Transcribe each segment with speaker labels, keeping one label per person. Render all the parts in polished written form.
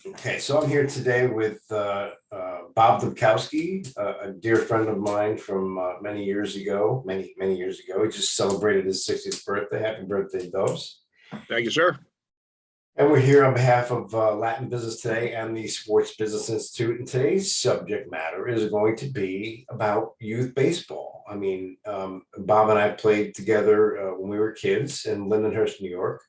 Speaker 1: Okay, so I'm here today with Bob Dobkowski, a dear friend of mine from many years ago, many years ago. He just celebrated his 60th birthday. Happy birthday, Dubs.
Speaker 2: Thank you, sir.
Speaker 1: And we're here on behalf of Latin Business Today and the Sports Business Institute. And today's subject matter is going to be about youth baseball. I mean, Bob and I played together when we were kids in Lindenhurst, New York,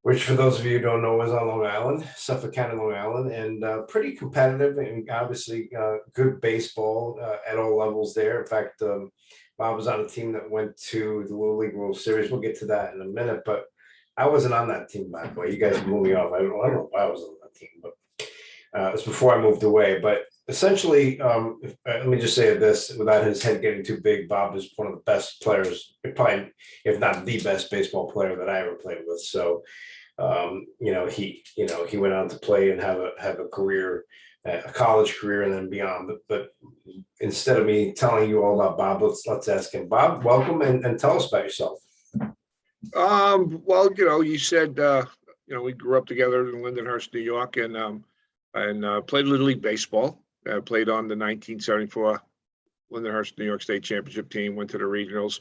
Speaker 1: which for those of you who don't know is on Long Island, Suffolk County, Long Island, and pretty competitive and obviously good baseball at all levels there. In fact, Bob was on a team that went to the Little League World Series. We'll get to that in a minute, but I wasn't on that team, by the way. You guys blew me off. I don't know why I was on that team, but it was before I moved away. But essentially, let me just say this, without his head getting too big, Bob is one of the best players, probably, if not the best baseball player that I ever played with. So, he went on to play and have a career, a college career, and then beyond. But instead of me telling you all about Bob, let's ask him. Bob, welcome and tell us about yourself.
Speaker 2: Well, you said, we grew up together in Lindenhurst, New York, and played Little League baseball. Played on the 1974 Lindenhurst New York State Championship team. Went to the regionals.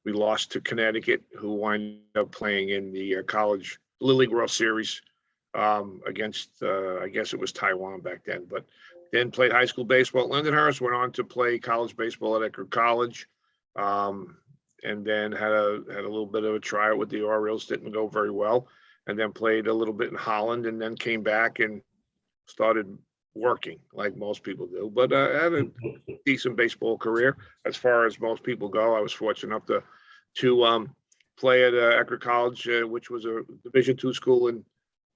Speaker 2: We lost to Connecticut, who wound up playing in the college Little League World Series against, I guess it was Taiwan back then. But then played high school baseball at Lindenhurst. Went on to play college baseball at Eckerd College. And then had a little bit of a tryout with the Orioles, didn't go very well, and then played a little bit in Holland, and then came back and started working like most people do. But I had a decent baseball career as far as most people go. I was fortunate enough to play at Eckerd College, which was a Division II school in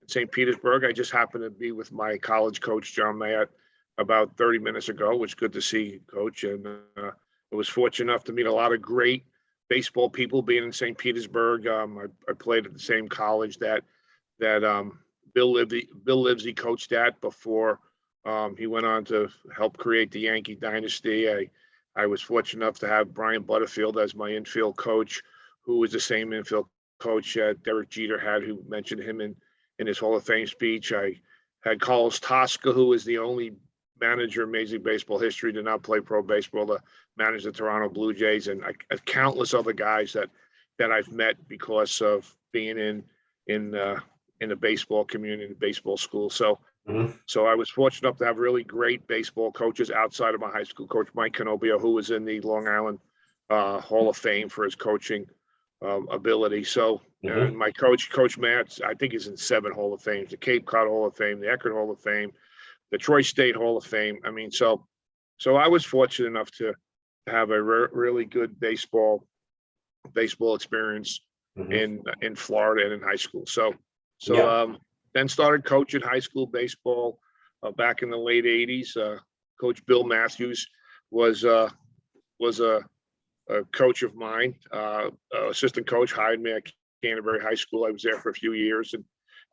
Speaker 2: St. Petersburg. I just happened to be with my college coach, John Mayotte, about 30 minutes ago, which is good to see, Coach. And I was fortunate enough to meet a lot of great baseball people being in St. Petersburg. I played at the same college that Bill Livesey coached at before he went on to help create the Yankee dynasty. I was fortunate enough to have Brian Butterfield as my infield coach, who was the same infield coach Derek Jeter had, who mentioned him in his Hall of Fame speech. I had Carlos Tosca, who is the only manager in Major League Baseball history to not play pro baseball, to manage the Toronto Blue Jays, and countless other guys that I've met because of being in the baseball community, the baseball school. So I was fortunate enough to have really great baseball coaches outside of my high school coach, Mike Canobio, who was in the Long Island Hall of Fame for his coaching ability. So my Coach Matt, I think he's in 7 Hall of Fames: the Cape Cod Hall of Fame, the Eckerd Hall of Fame, the Troy State Hall of Fame. I mean, so I was fortunate enough to have a really good baseball experience in Florida and in high school. So then started coaching high school baseball back in the late 80s. Coach Bill Matthews was a coach of mine. Assistant coach hired me at Canterbury High School. I was there for a few years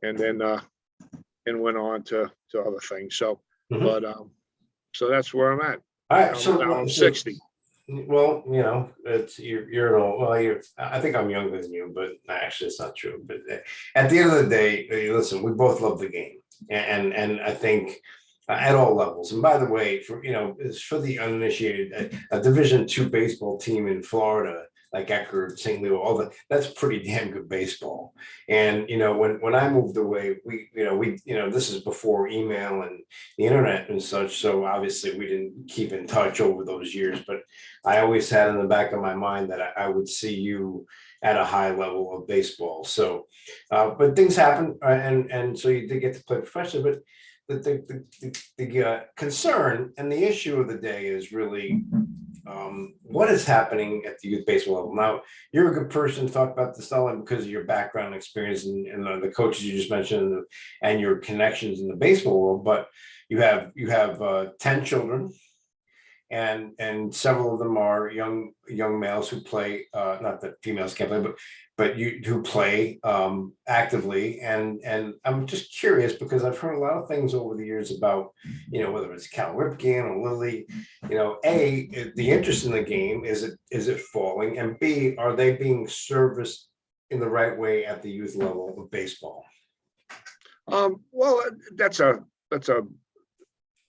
Speaker 2: and then went on to other things. So, so that's where I'm at.
Speaker 1: All right. So
Speaker 2: now I'm 60.
Speaker 1: Well, it's you're an old. Well, I think I'm younger than you, but actually, it's not true. But at the end of the day, listen, we both love the game, and I think at all levels. And by the way, for the uninitiated, a Division II baseball team in Florida, like Eckerd, St. Leo, that's pretty damn good baseball. And when I moved away, we this is before email and the internet and such, so obviously we didn't keep in touch over those years. But I always had in the back of my mind that I would see you at a high level of baseball. So, but things happen, and so you did get to play professionally. But the concern and the issue of the day is really what is happening at the youth baseball level. Now, you're a good person to talk about this, not only because of your background experience and the coaches you just mentioned and your connections in the baseball world, but you have 10 children, and several of them are young males who play, not that females can't play, but you who play actively. And I'm just curious because I've heard a lot of things over the years about, whether it's Cal Ripken or Lily, A, the interest in the game, is it falling? And B, are they being serviced in the right way at the youth level of baseball?
Speaker 2: Well, that's a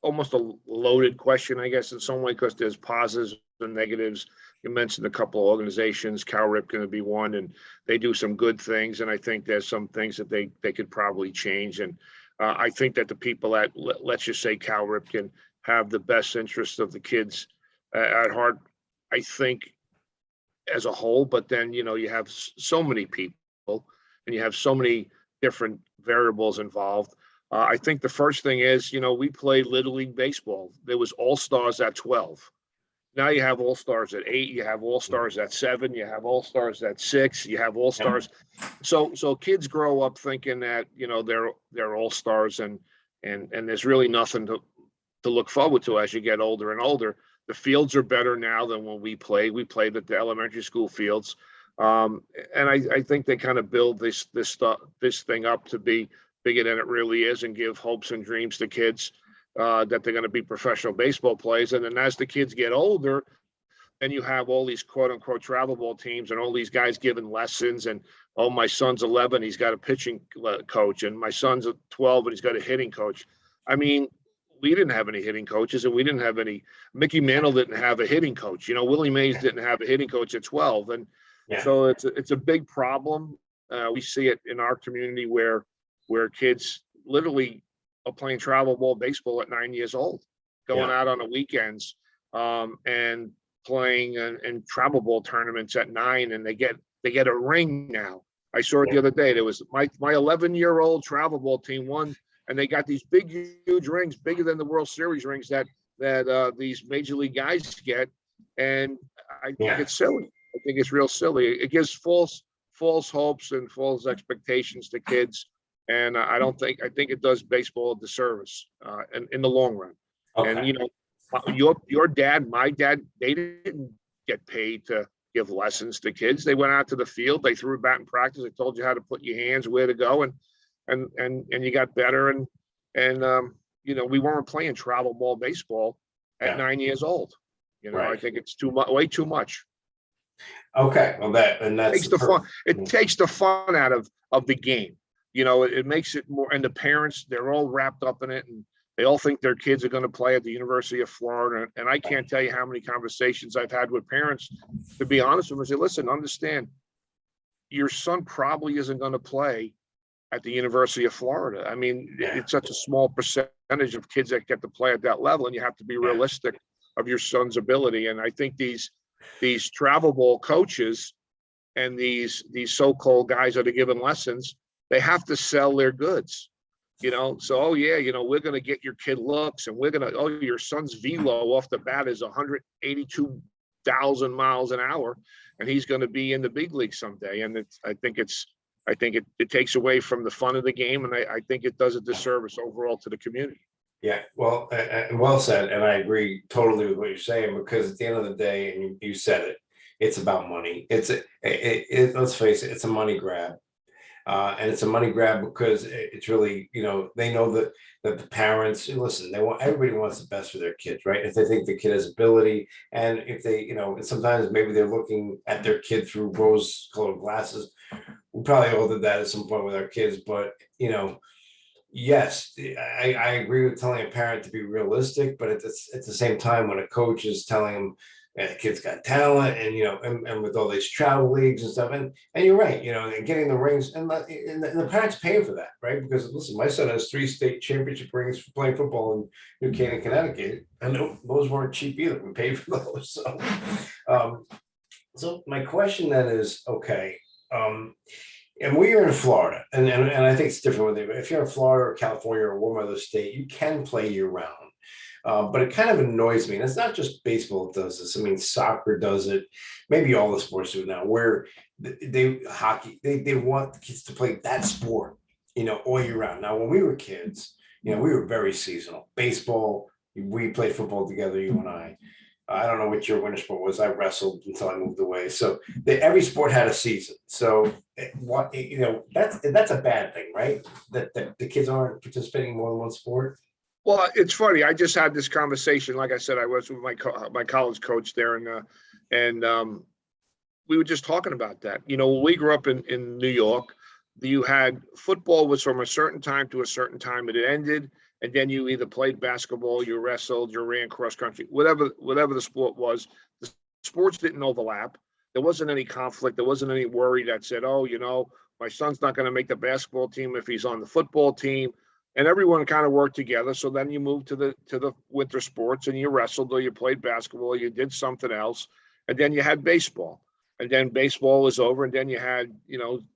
Speaker 2: almost a loaded question, I guess, in some way, because there's positives and negatives. You mentioned a couple of organizations, Cal Ripken to be one, and they do some good things. And I think there's some things that they could probably change. And I think that the people at, let's just say, Cal Ripken have the best interests of the kids at heart, I think, as a whole. But then, you have so many people and you have so many different variables involved. I think the first thing is, we played Little League Baseball. There was all-stars at 12. Now you have all-stars at 8, you have all-stars at 7, you have all-stars at 6, you have all-stars. So kids grow up thinking that, they're all-stars, and there's really nothing to look forward to as you get older and older. The fields are better now than when we played. We played at the elementary school fields. And I think they kind of build this thing up to be bigger than it really is, and give hopes and dreams to kids that they're going to be professional baseball players. And then as the kids get older, then you have all these quote unquote travel ball teams and all these guys giving lessons. And, oh, my son's 11, he's got a pitching coach, and my son's 12 and he's got a hitting coach. I mean, we didn't have any hitting coaches, and we didn't have any. Mickey Mantle didn't have a hitting coach. Willie Mays didn't have a hitting coach at 12. And so it's a big problem. We see it in our community where kids literally are playing travel ball baseball at 9 years old, going out on the weekends, and playing in travel ball tournaments at 9, and they get a ring now. I saw it the other day. There was my 11-year-old travel ball team won, and they got these big, huge rings, bigger than the World Series rings that these major league guys get. And I think it's silly. I think it's real silly. It gives false hopes and false expectations to kids. And I think it does baseball a disservice in the long run. Okay. And your dad, my dad, they didn't get paid to give lessons to kids. They went out to the field, they threw a bat in practice, they told you how to put your hands, where to go, and you got better. And we weren't playing travel ball baseball at 9 years old. Right. I think it's way too much.
Speaker 1: Okay, well that
Speaker 2: takes the fun. It takes the fun out of the game. It makes it more, and the parents, they're all wrapped up in it, and they all think their kids are going to play at the University of Florida. And I can't tell you how many conversations I've had with parents, to be honest with them, and say, listen, understand, your son probably isn't going to play at the University of Florida. I mean, it's such a small percentage of kids that get to play at that level, and you have to be realistic of your son's ability. And I think these travel ball coaches and these so-called guys that are giving lessons, they have to sell their goods, so, we're going to get your kid looks, and we're going to, your son's velo off the bat is 182,000 miles an hour, and he's going to be in the big league someday. And I think it takes away from the fun of the game. And I think it does a disservice overall to the community.
Speaker 1: Yeah, well, well said. And I agree totally with what you're saying, because at the end of the day, and you said it, it's about money. Let's face it, it's a money grab. And it's a money grab because it's really, they know that the parents, listen, everybody wants the best for their kids, right? If they think the kid has ability, and if they, and sometimes maybe they're looking at their kid through rose-colored glasses. We probably all did that at some point with our kids, but yes, I agree with telling a parent to be realistic, but at the same time, when a coach is telling them, the kid's got talent, and and with all these travel leagues and stuff, and you're right, and getting the rings, and the parents paying for that, right? Because listen, my son has 3 state championship rings for playing football in New Canaan, Connecticut, and those weren't cheap either. We paid for those. So my question then is, okay, and we are in Florida, and I think it's different if you're in Florida or California or one other state, you can play year round. But it kind of annoys me, and it's not just baseball that does this. I mean, soccer does it. Maybe all the sports do it now, where hockey, they want the kids to play that sport, all year round. Now, when we were kids, we were very seasonal. Baseball, we played football together, you and I. I don't know what your winter sport was. I wrestled until I moved away. So every sport had a season. So that's a bad thing, right? That the kids aren't participating more than one sport.
Speaker 2: Well, it's funny. I just had this conversation. Like I said, I was with my college coach there, and we were just talking about that. When we grew up in New York, you had football was from a certain time to a certain time, and it ended, and then you either played basketball, you wrestled, you ran cross country, whatever the sport was. The sports didn't overlap. There wasn't any conflict. There wasn't any worry that said, oh, my son's not going to make the basketball team if he's on the football team. And everyone kind of worked together. So then you moved to the winter sports, and you wrestled or you played basketball, or you did something else. And then you had baseball. And then baseball was over, and then you had,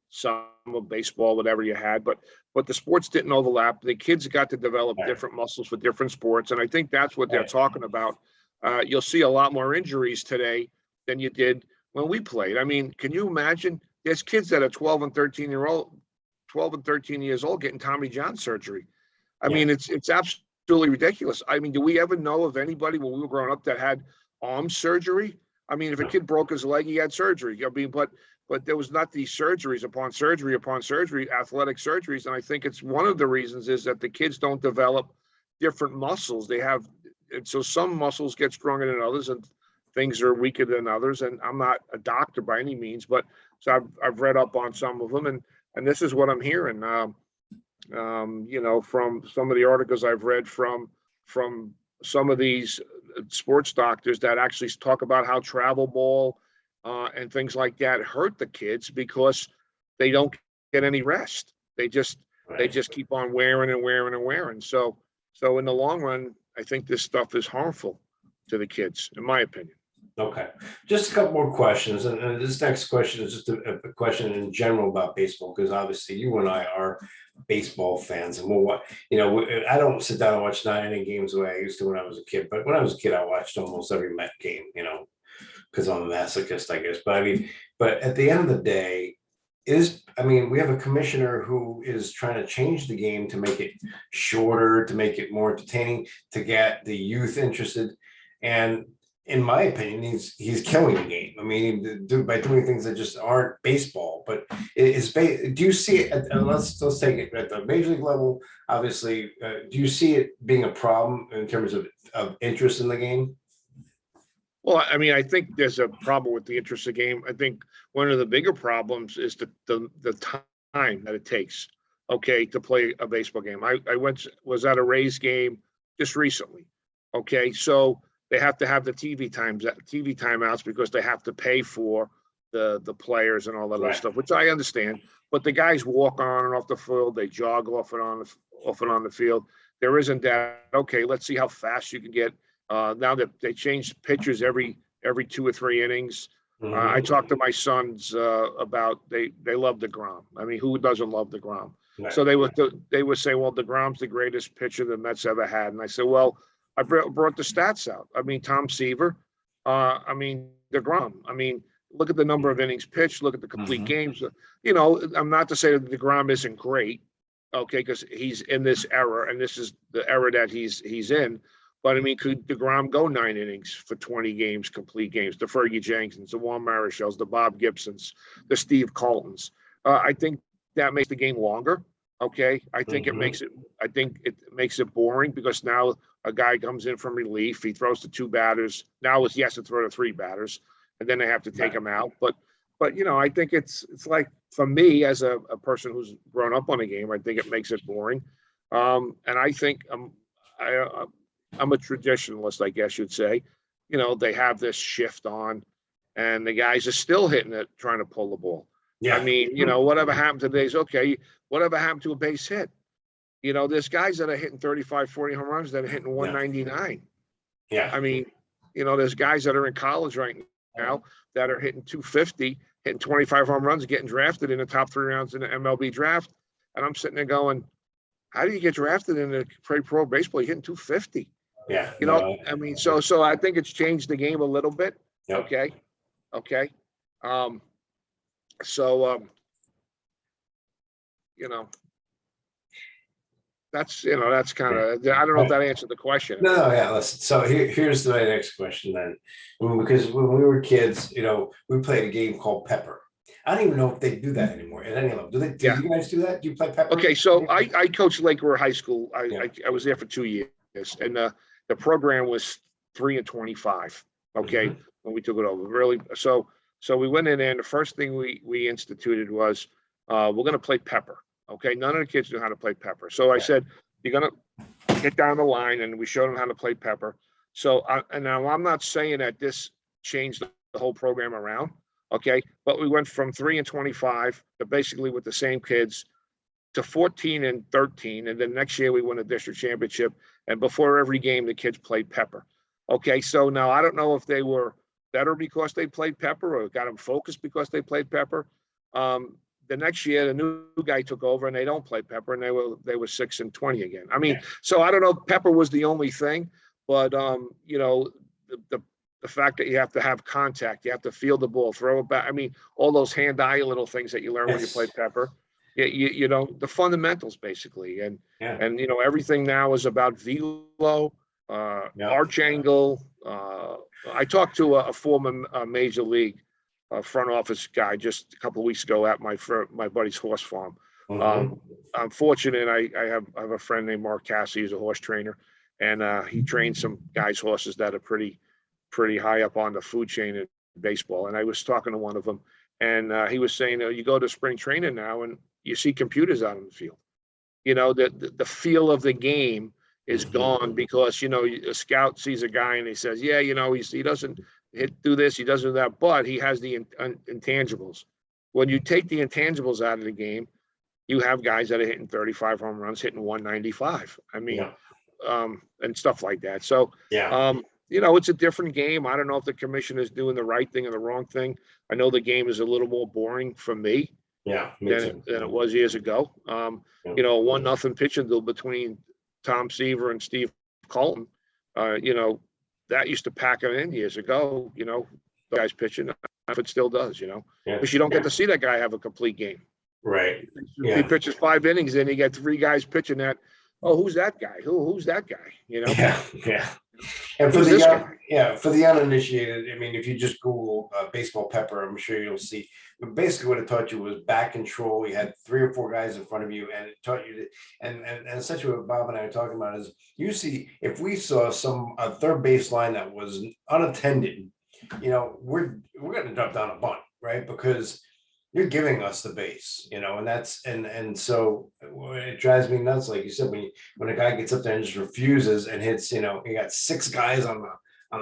Speaker 2: some of baseball, whatever you had, but the sports didn't overlap. The kids got to develop different muscles for different sports. And I think that's what they're talking about. You'll see a lot more injuries today than you did when we played. I mean, can you imagine? There's kids that are 12 and 13 years old getting Tommy John surgery. I mean, it's absolutely ridiculous. I mean, do we ever know of anybody when we were growing up that had arm surgery? I mean, if a kid broke his leg, he had surgery. I mean, but there was not these surgeries upon surgery, athletic surgeries. And I think it's one of the reasons is that the kids don't develop different muscles. And so some muscles get stronger than others, and things are weaker than others. And I'm not a doctor by any means, but so I've read up on some of them, and this is what I'm hearing. From some of the articles I've read from some of these sports doctors that actually talk about how travel ball and things like that hurt the kids because they don't get any rest. They just keep on wearing and wearing and wearing. So in the long run, I think this stuff is harmful to the kids, in my opinion.
Speaker 1: Okay, just a couple more questions, and this next question is just a question in general about baseball, because obviously you and I are baseball fans, and I don't sit down and watch 9 inning games the way I used to when I was a kid, but when I was a kid, I watched almost every Met game, because I'm a masochist, I guess. But at the end of the day, we have a commissioner who is trying to change the game to make it shorter, to make it more entertaining, to get the youth interested, and in my opinion, he's killing the game. I mean, by doing things that just aren't baseball. But do you see it? Let's take it at the major league level. Obviously, do you see it being a problem in terms of interest in the game?
Speaker 2: Well, I mean, I think there's a problem with the interest of the game. I think one of the bigger problems is the time that it takes, to play a baseball game. I was at a Rays game just recently. So they have to have the TV timeouts because they have to pay for the players and all that other stuff, which I understand. But the guys walk on and off the field, they jog off and on the field. There isn't that. Let's see how fast you can get. Now that they change pitchers every 2 or 3 innings. I talked to my sons about they love DeGrom. I mean, who doesn't love DeGrom? Right. So they would say, well, DeGrom's the greatest pitcher the Mets ever had, and I said, well, I brought the stats out. I mean, Tom Seaver. DeGrom. I mean, look at the number of innings pitched. Look at the complete games. I'm not to say that DeGrom isn't great, because he's in this era, and this is the era that he's in. But I mean, could DeGrom go 9 innings for 20 games, complete games? The Fergie Jenkins, the Juan Marichals, the Bob Gibsons, the Steve Coltons. I think that makes the game longer. I think it makes it boring because now a guy comes in from relief. He throws to 2 batters. Now he has to throw to 3 batters, and then they have to take him out. But I think it's like, for me as a person who's grown up on a game, I think it makes it boring. And I think I'm a traditionalist, I guess you'd say. They have this shift on, and the guys are still hitting it, trying to pull the ball. Yeah. I mean, whatever happened to today's whatever happened to a base hit? There's guys that are hitting 35, 40 home runs that are hitting 199. Yeah. I mean, there's guys that are in college right now that are hitting 250, hitting 25 home runs, getting drafted in the top 3 rounds in the MLB draft. And I'm sitting there going, how do you get drafted in the pro baseball? You're hitting 250. Yeah. I mean, so I think it's changed the game a little bit. Yep. Okay. That's kind of, I don't know if that answered the question.
Speaker 1: No, yeah. Listen, so here's my next question then. Because when we were kids, we played a game called Pepper. I don't even know if they do that anymore at any level. Do you guys do that? Do you play Pepper?
Speaker 2: Okay, so I coached Lake Roar High School. I was there for 2 years, and the program was 3 and 25. When we took it over, really. So we went in there, and the first thing we instituted was we're going to play pepper. Okay. None of the kids knew how to play pepper. So I said, you're going to get down the line, and we showed them how to play pepper. So, and now I'm not saying that this changed the whole program around. Okay. But we went from 3 and 25 to basically with the same kids to 14 and 13. And then next year we won a district championship. And before every game, the kids played pepper. Okay. So now I don't know if they were better because they played pepper or got them focused because they played pepper. The next year, the new guy took over and they don't play pepper, and they were 6 and 20 again. I mean, so I don't know if pepper was the only thing, but you know, the fact that you have to have contact, you have to feel the ball, throw it back. I mean, all those hand-eye little things that you learn when you play pepper. You know, the fundamentals basically, and you know, everything now is about velo, arch angle. I talked to a former major league front office guy just a couple of weeks ago at my buddy's horse farm. I'm fortunate. I have a friend named Mark Cassie, who's a horse trainer, and he trains some guys' horses that are pretty high up on the food chain in baseball. And I was talking to one of them, and he was saying, you go to spring training now, and you see computers out in the field. You know, the feel of the game is gone because, you know, a scout sees a guy and he says, yeah, you know, he doesn't do this, he doesn't do that, but he has the intangibles. When you take the intangibles out of the game, you have guys that are hitting 35 home runs, hitting 195. I mean, and stuff like that. So, you know, it's a different game. I don't know if the commission is doing the right thing or the wrong thing. I know the game is a little more boring for me. Than it was years ago. You know, 1-0 pitching duel between Tom Seaver and Steve Colton. You know, that used to pack it in years ago. You know, the guys pitching, if it still does. You know, because you don't get to see that guy have a complete game.
Speaker 1: Right.
Speaker 2: He pitches 5 innings, and you get 3 guys pitching that. Oh, who's that guy? Who's that guy? You know.
Speaker 1: Yeah. And for for the uninitiated, I mean, if you just Google baseball pepper, I'm sure you'll see. But basically, what it taught you was back control. You had 3 or 4 guys in front of you, and it taught you to. And essentially, what Bob and I are talking about is, you see, if we saw a third base line that was unattended, you know, we're going to drop down a bunt, right? Because you're giving us the base, you know, and that's and so it drives me nuts, like you said, when a guy gets up there and just refuses and hits, you know, he got 6 guys on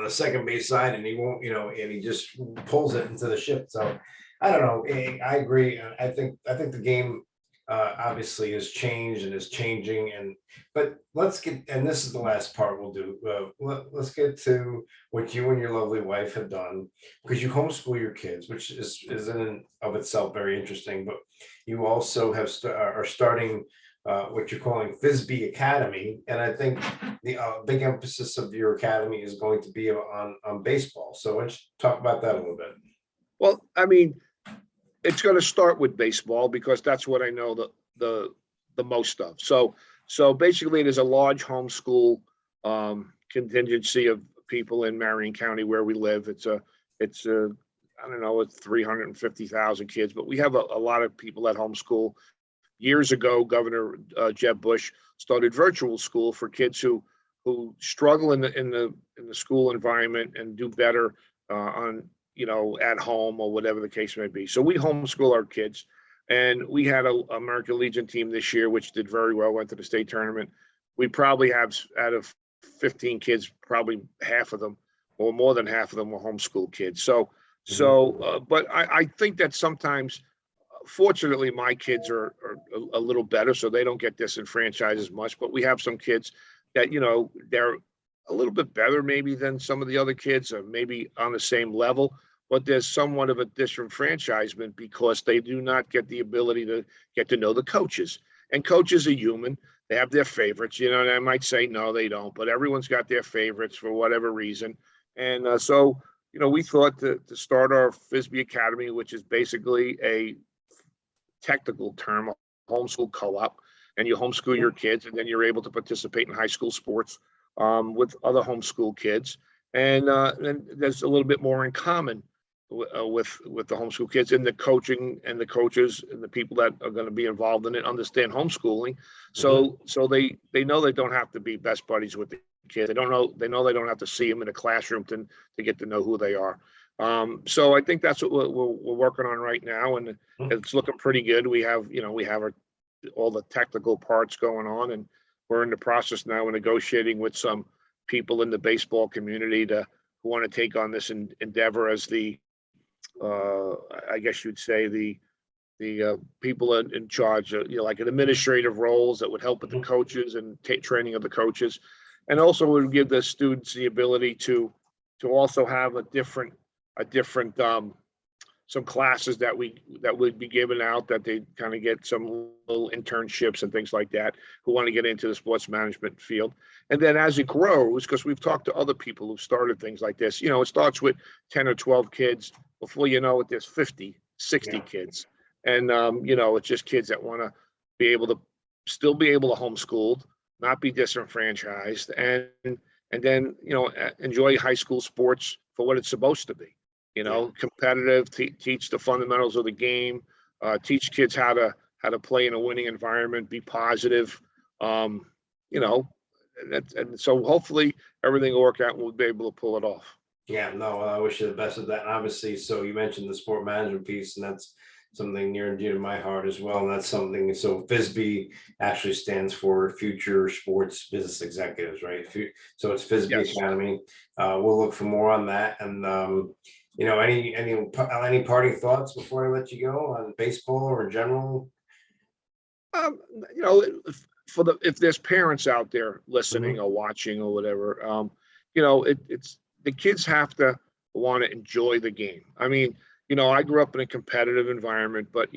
Speaker 1: the second base side, and he won't, you know, and he just pulls it into the shift. So I don't know. I agree. I think the game obviously has changed and is changing, but let's get, and this is the last part we'll do. Let's get to what you and your lovely wife have done, because you homeschool your kids, which is in and of itself very interesting. But you also are starting what you're calling FSB Academy, and I think the big emphasis of your academy is going to be on baseball. So let's talk about that a little bit.
Speaker 2: Well, I mean, it's going to start with baseball because that's what I know the most of. So basically, there's a large homeschool contingency of people in Marion County where we live. It's I don't know, it's 350,000 kids, but we have a lot of people that homeschool. Years ago, Governor Jeb Bush started virtual school for kids who struggle in the school environment and do better on, you know, at home or whatever the case may be. So we homeschool our kids, and we had a American Legion team this year, which did very well, went to the state tournament. We probably have, out of 15 kids, probably half of them or more than half of them were homeschool kids. But I think that sometimes, fortunately, my kids are a little better, so they don't get disenfranchised as much, but we have some kids that, you know, they're a little bit better maybe than some of the other kids, or maybe on the same level, but there's somewhat of a disenfranchisement because they do not get the ability to get to know the coaches. And coaches are human. They have their favorites, you know, and I might say, no, they don't, but everyone's got their favorites for whatever reason. And so, you know, we thought to start our FSB Academy, which is basically a technical term, a homeschool co-op, and you homeschool your kids, and then you're able to participate in high school sports with other homeschool kids, and there's a little bit more in common with the homeschool kids, and the coaching and the coaches and the people that are going to be involved in it understand homeschooling, so they know they don't have to be best buddies with the kids. They know they don't have to see them in a classroom to get to know who they are. So I think that's what we're working on right now, and
Speaker 1: Mhm.
Speaker 2: it's looking pretty good. We have all the technical parts going on, and we're in the process now of negotiating with some people in the baseball community who want to take on this endeavor as the I guess you'd say the people in charge of, like an administrative roles that would help with the
Speaker 1: Mhm.
Speaker 2: coaches and training of the coaches, and also would give the students the ability to also have a different some classes that would be given out, that they kind of get some little internships and things like that, who want to get into the sports management field. And then as it grows, because we've talked to other people who've started things like this, it starts with 10 or 12 kids. Before you know it, there's 50, 60
Speaker 1: Yeah.
Speaker 2: kids. And it's just kids that want to be able to still be able to homeschool, not be disenfranchised, and then enjoy high school sports for what it's supposed to be.
Speaker 1: Yeah.
Speaker 2: Competitive, teach the fundamentals of the game, teach kids how to play in a winning environment, be positive. Um, you know, and so hopefully everything will work out and we'll be able to pull it off.
Speaker 1: Yeah, no, I wish you the best of that. And obviously, so you mentioned the sport management piece, and that's something near and dear to my heart as well. And that's something, so FSB actually stands for Future Sports Business Executives, right? So it's FSB
Speaker 2: Yes.
Speaker 1: Academy. We'll look for more on that. And any parting thoughts before I let you go on baseball or in general?
Speaker 2: Um, you know, if there's parents out there listening
Speaker 1: Mhm.
Speaker 2: or watching or whatever, it's the kids have to want to enjoy the game. I mean, I grew up in a competitive environment, but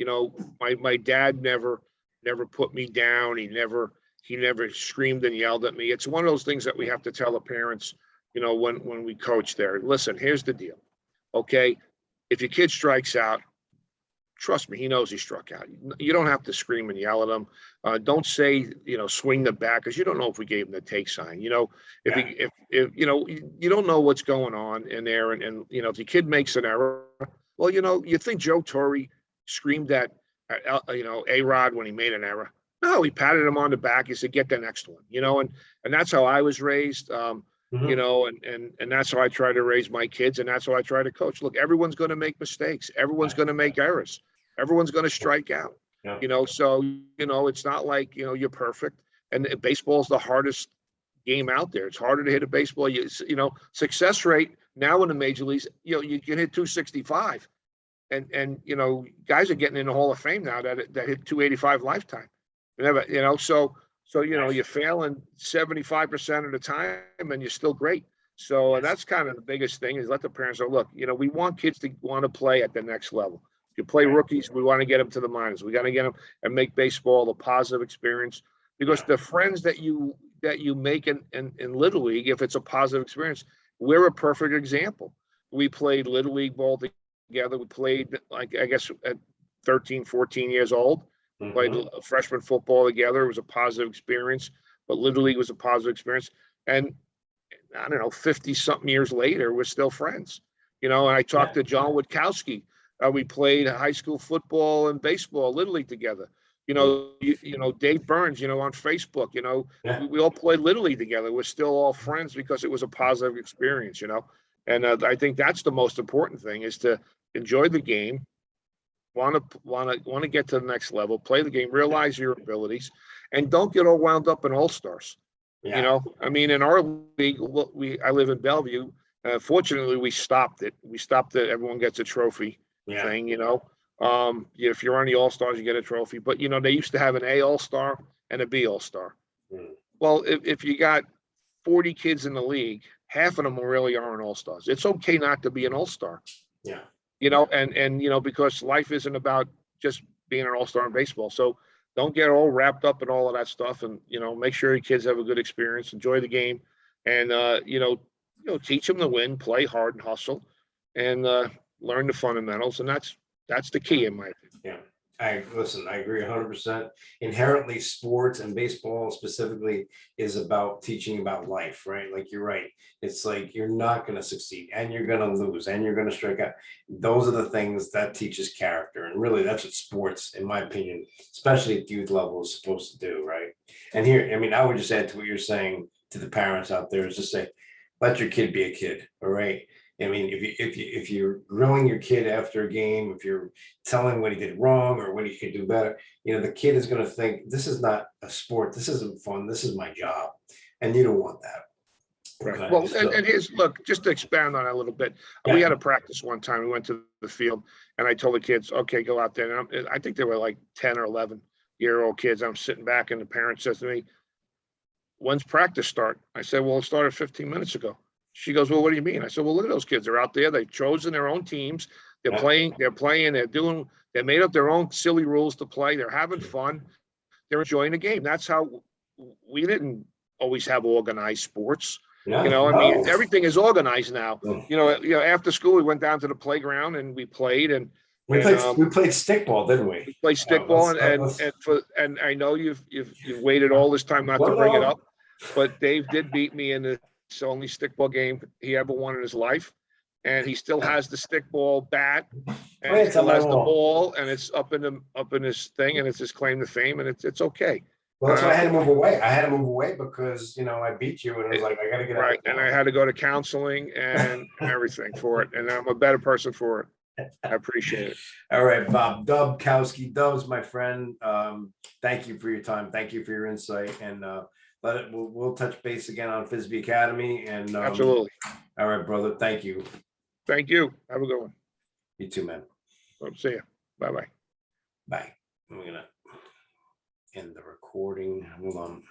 Speaker 2: my dad never put me down. He never screamed and yelled at me. It's one of those things that we have to tell the parents, when we coach there. Listen, here's the deal. Okay, if your kid strikes out, trust me, he knows he struck out. You don't have to scream and yell at him. Don't say, swing the bat, because you don't know if we gave him the take sign. If
Speaker 1: Yeah.
Speaker 2: he, if you don't know what's going on in there, and if the kid makes an error, well, you think Joe Torre screamed at, A-Rod when he made an error? No, he patted him on the back. He said, "Get the next one." And that's how I was raised.
Speaker 1: Mhm.
Speaker 2: And that's how I try to raise my kids, and that's how I try to coach. Look, everyone's going to make mistakes. Everyone's going to make errors. Everyone's going to strike out.
Speaker 1: Yeah.
Speaker 2: So it's not like you're perfect. And baseball is the hardest game out there. It's harder to hit a baseball. Success rate now in the major leagues, you can hit 265, and guys are getting in the Hall of Fame now that hit 285 lifetime. Never, so you're failing 75% of the time, and you're still great. So and
Speaker 1: Yes.
Speaker 2: that's kind of the biggest thing, is let the parents know, look, we want kids to want to play at the next level. If you play
Speaker 1: Right.
Speaker 2: rookies, we want to get them to the minors. We got to get them and make baseball a positive experience, because
Speaker 1: Yeah.
Speaker 2: the friends that you make in Little League, if it's a positive experience, we're a perfect example. We played Little League ball together. We played, like, I guess, at 13, 14 years old. Played
Speaker 1: Mhm.
Speaker 2: freshman football together. It was a positive experience, but Little League was a positive experience. And I don't know, 50 something years later, we're still friends. And I talked
Speaker 1: Yeah.
Speaker 2: to John Witkowski. We played high school football and baseball, Little League together.
Speaker 1: Mm.
Speaker 2: Dave Burns, on Facebook,
Speaker 1: Yeah.
Speaker 2: we all played Little League together. We're still all friends because it was a positive experience. And I think that's the most important thing, is to enjoy the game, want to get to the next level, play the game, realize your abilities, and don't get all wound up in all-stars.
Speaker 1: Yeah.
Speaker 2: I mean, in our league, I live in Bellevue. Fortunately, we stopped it. We stopped it. Everyone gets a trophy
Speaker 1: Yeah.
Speaker 2: thing. If you're on the All Stars, you get a trophy. But they used to have an A All Star and a B All Star.
Speaker 1: Mm.
Speaker 2: Well, if you got 40 kids in the league, half of them really aren't All Stars. It's okay not to be an All Star.
Speaker 1: Yeah.
Speaker 2: And because life isn't about just being an all-star in baseball. So don't get all wrapped up in all of that stuff, and make sure your kids have a good experience, enjoy the game, and teach them to win, play hard and hustle, and learn the fundamentals. And that's the key, in my opinion.
Speaker 1: Yeah. I agree 100%. Inherently, sports and baseball specifically is about teaching about life, right? Like, you're right. It's like you're not going to succeed, and you're going to lose, and you're going to strike out. Those are the things that teaches character. And really, that's what sports, in my opinion, especially at youth level, is supposed to do, right? And here, I mean, I would just add to what you're saying to the parents out there, is just say, let your kid be a kid, all right? I mean, if you're grilling your kid after a game, if you're telling what he did wrong or what he could do better, the kid is going to think this is not a sport. This isn't fun. This is my job, and you don't want that.
Speaker 2: Right.
Speaker 1: Okay,
Speaker 2: Well,
Speaker 1: so
Speaker 2: and here's, look, just to expand on that a little bit, we
Speaker 1: yeah,
Speaker 2: had a practice one time. We went to the field and I told the kids, okay, go out there. And I think they were like 10 or 11-year-old kids. I'm sitting back and the parent says to me, when's practice start? I said, well, it started 15 minutes ago. She goes, well, what do you mean? I said, well, look at those kids. They're out there. They've chosen their own teams. They're
Speaker 1: yeah,
Speaker 2: playing, they made up their own silly rules to play. They're having fun. They're enjoying the game. That's how we didn't always have organized sports.
Speaker 1: no,
Speaker 2: I mean,
Speaker 1: no.
Speaker 2: everything is organized now.
Speaker 1: Mm.
Speaker 2: After school, we went down to the playground and we played
Speaker 1: We played stickball, didn't we?
Speaker 2: we played stickball
Speaker 1: Let's
Speaker 2: and I know you've waited all this time not to bring it
Speaker 1: well,
Speaker 2: up, but Dave did beat me in the only stickball game he ever won in his life, and he still has the stickball bat and
Speaker 1: it's
Speaker 2: still
Speaker 1: on
Speaker 2: has
Speaker 1: my
Speaker 2: the
Speaker 1: wall.
Speaker 2: ball, and it's up in his thing, and it's his claim to fame, and it's okay.
Speaker 1: Well, that's why I had to move away. I had to move away because I beat you, and I was like, I got to get out.
Speaker 2: Right, and I had to go to counseling and everything for it, and I'm a better person for it. I appreciate it.
Speaker 1: All right, Bob Dobkowski, Dubs, my friend. Thank you for your time. Thank you for your insight, and we'll touch base again on FSB Academy. And
Speaker 2: Absolutely.
Speaker 1: all right, brother. Thank you.
Speaker 2: Thank you. Have a good one.
Speaker 1: You too, man.
Speaker 2: See you. Bye-bye.
Speaker 1: Bye. I'm gonna end the recording. Hold on.